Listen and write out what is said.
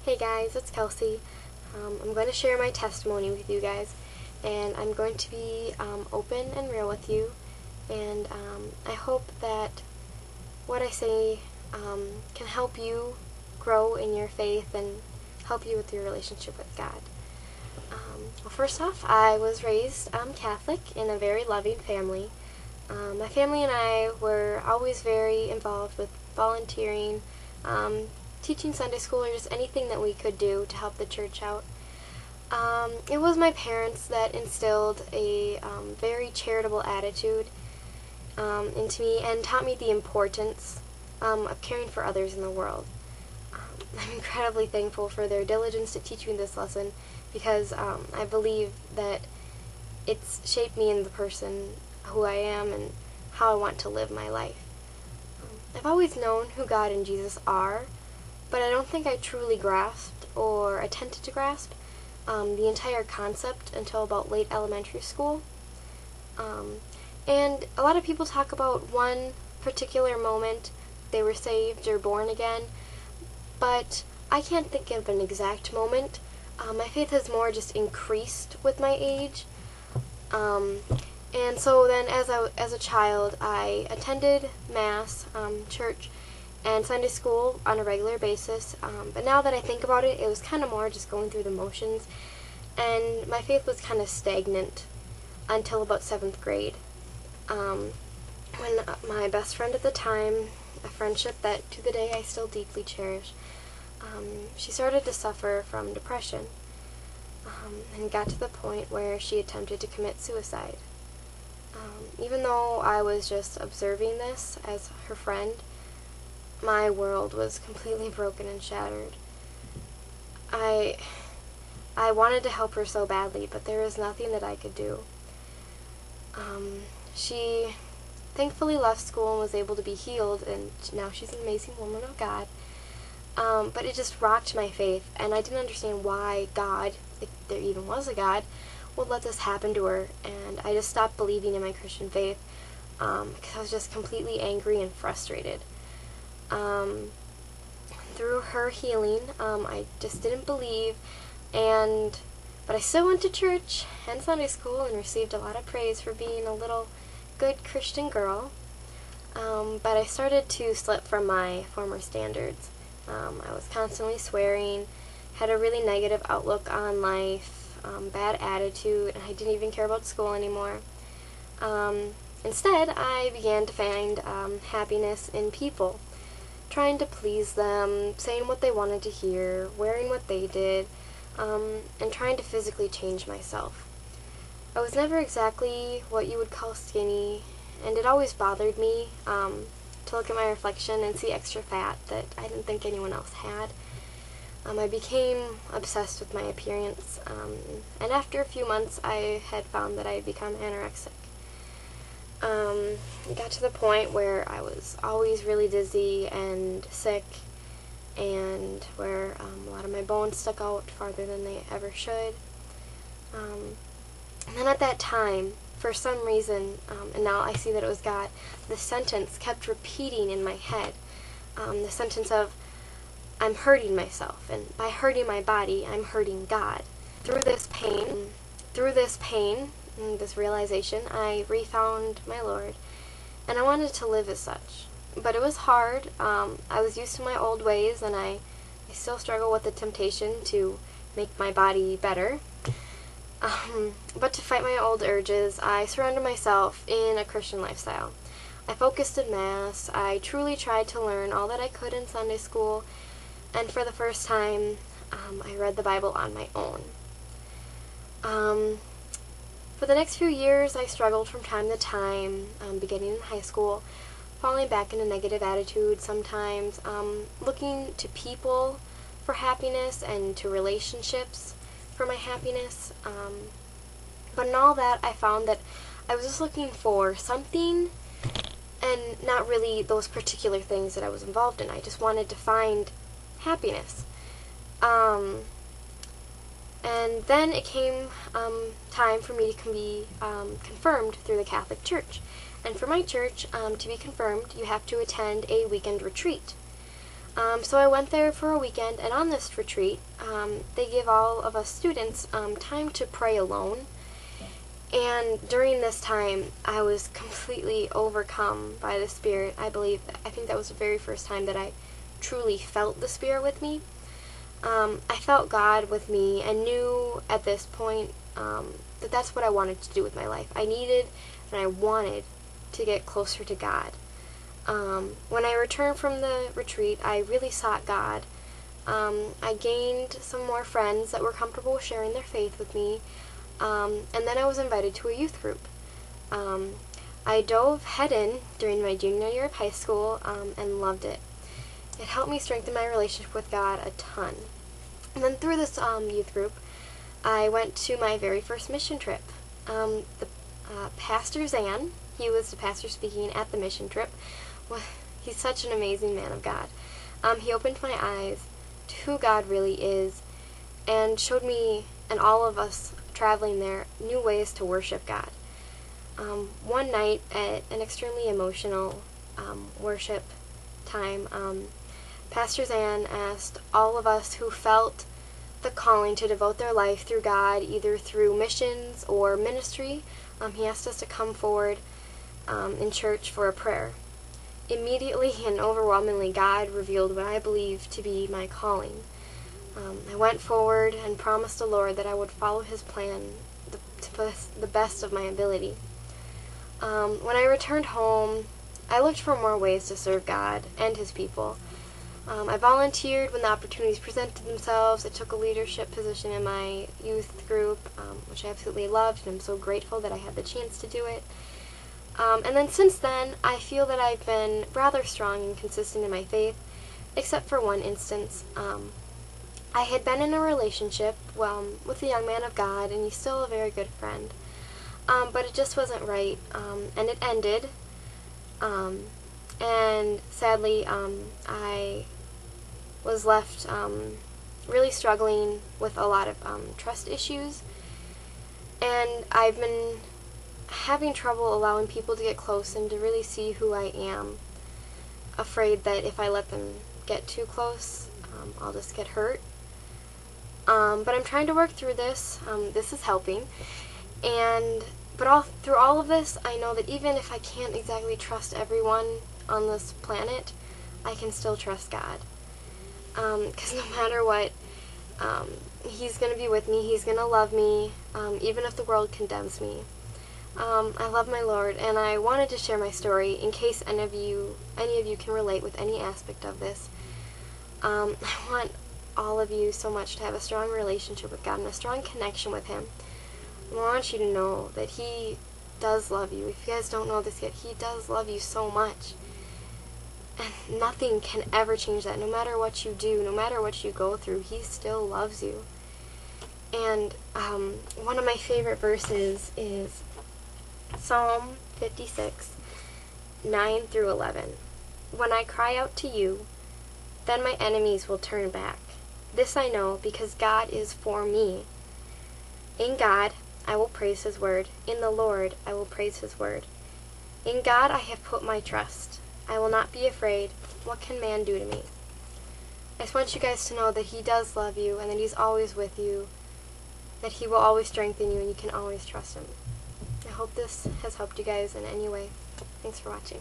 Hey guys, it's Kelsey. I'm going to share my testimony with you guys, and I'm going to be open and real with you, and I hope that what I say can help you grow in your faith and help you with your relationship with God. Well, first off, I was raised Catholic in a very loving family. My family and I were always very involved with volunteering, teaching Sunday school, or just anything that we could do to help the church out. It was my parents that instilled a very charitable attitude into me and taught me the importance of caring for others in the world. I'm incredibly thankful for their diligence to teach me this lesson because I believe that it's shaped me into the person who I am and how I want to live my life. I've always known who God and Jesus are, but I don't think I truly grasped or attempted to grasp the entire concept until about late elementary school. And a lot of people talk about one particular moment they were saved or born again, but I can't think of an exact moment. My faith has more just increased with my age. And so then as a child, I attended Mass, church, and Sunday school on a regular basis. But now that I think about it, it was kind of more just going through the motions. And my faith was kind of stagnant until about 7th grade. When my best friend at the time, a friendship that to the day I still deeply cherish, she started to suffer from depression. And got to the point where she attempted to commit suicide. Even though I was just observing this as her friend, my world was completely broken and shattered. I wanted to help her so badly, but there was nothing that I could do. She thankfully left school and was able to be healed, and now she's an amazing woman of God. But it just rocked my faith, and I didn't understand why God, if there even was a God, would let this happen to her, and I just stopped believing in my Christian faith because I was just completely angry and frustrated. Through her healing, I just didn't believe, but I still went to church and Sunday school and received a lot of praise for being a little good Christian girl, but I started to slip from my former standards. I was constantly swearing, had a really negative outlook on life, bad attitude, and I didn't even care about school anymore. Instead, I began to find happiness in people, trying to please them, saying what they wanted to hear, wearing what they did, and trying to physically change myself. I was never exactly what you would call skinny, and it always bothered me to look at my reflection and see extra fat that I didn't think anyone else had. I became obsessed with my appearance, and after a few months I had found that I had become anorexic. It got to the point where I was always really dizzy and sick, and where a lot of my bones stuck out farther than they ever should. And then at that time, for some reason, and now I see that it was God, the sentence kept repeating in my head. The sentence of, I'm hurting myself, and by hurting my body, I'm hurting God. Through this pain, and this realization, I refound my Lord, and I wanted to live as such. But it was hard. I was used to my old ways, and I still struggle with the temptation to make my body better. But to fight my old urges, I surrendered myself in a Christian lifestyle. I focused in Mass. I truly tried to learn all that I could in Sunday school, and for the first time, I read the Bible on my own. For the next few years, I struggled from time to time, beginning in high school, falling back in a negative attitude sometimes, looking to people for happiness and to relationships for my happiness. But in all that, I found that I was just looking for something and not really those particular things that I was involved in. I just wanted to find happiness. And then it came time for me to be confirmed through the Catholic Church. And for my church, to be confirmed, you have to attend a weekend retreat. So I went there for a weekend, and on this retreat, they give all of us students time to pray alone. And during this time, I was completely overcome by the Spirit. I think that was the very first time that I truly felt the Spirit with me. I felt God with me and knew at this point that that's what I wanted to do with my life. I needed and I wanted to get closer to God. When I returned from the retreat, I really sought God. I gained some more friends that were comfortable sharing their faith with me, and then I was invited to a youth group. I dove head in during my junior year of high school and loved it. It helped me strengthen my relationship with God a ton. And then through this youth group, I went to my very first mission trip. Pastor Zan, he was the pastor speaking at the mission trip. Well, he's such an amazing man of God. He opened my eyes to who God really is and showed me and all of us traveling there new ways to worship God. One night at an extremely emotional worship time, Pastor Zan asked all of us who felt the calling to devote their life through God, either through missions or ministry, he asked us to come forward in church for a prayer. Immediately and overwhelmingly, God revealed what I believe to be my calling. I went forward and promised the Lord that I would follow His plan to the best of my ability. When I returned home, I looked for more ways to serve God and His people. I volunteered when the opportunities presented themselves. I took a leadership position in my youth group, which I absolutely loved, and I'm so grateful that I had the chance to do it. And then since then, I feel that I've been rather strong and consistent in my faith, except for one instance. I had been in a relationship with a young man of God, and he's still a very good friend. But it just wasn't right, and it ended. And sadly, I was left really struggling with a lot of trust issues, and I've been having trouble allowing people to get close and to really see who I am, afraid that if I let them get too close, I'll just get hurt. But I'm trying to work through this. This is helping. But through all of this, I know that even if I can't exactly trust everyone on this planet, I can still trust God. Because no matter what, He's going to be with me. He's going to love me, even if the world condemns me. I love my Lord, and I wanted to share my story in case any of you can relate with any aspect of this. I want all of you so much to have a strong relationship with God and a strong connection with Him. I want you to know that He does love you. If you guys don't know this yet, He does love you so much. And nothing can ever change that. No matter what you do, no matter what you go through, He still loves you. And one of my favorite verses is Psalm 56, 9 through 11. When I cry out to you, then my enemies will turn back. This I know, because God is for me. In God I will praise His word. In the Lord I will praise His word. In God I have put my trust. I will not be afraid. What can man do to me? I just want you guys to know that He does love you and that He's always with you, that He will always strengthen you and you can always trust Him. I hope this has helped you guys in any way. Thanks for watching.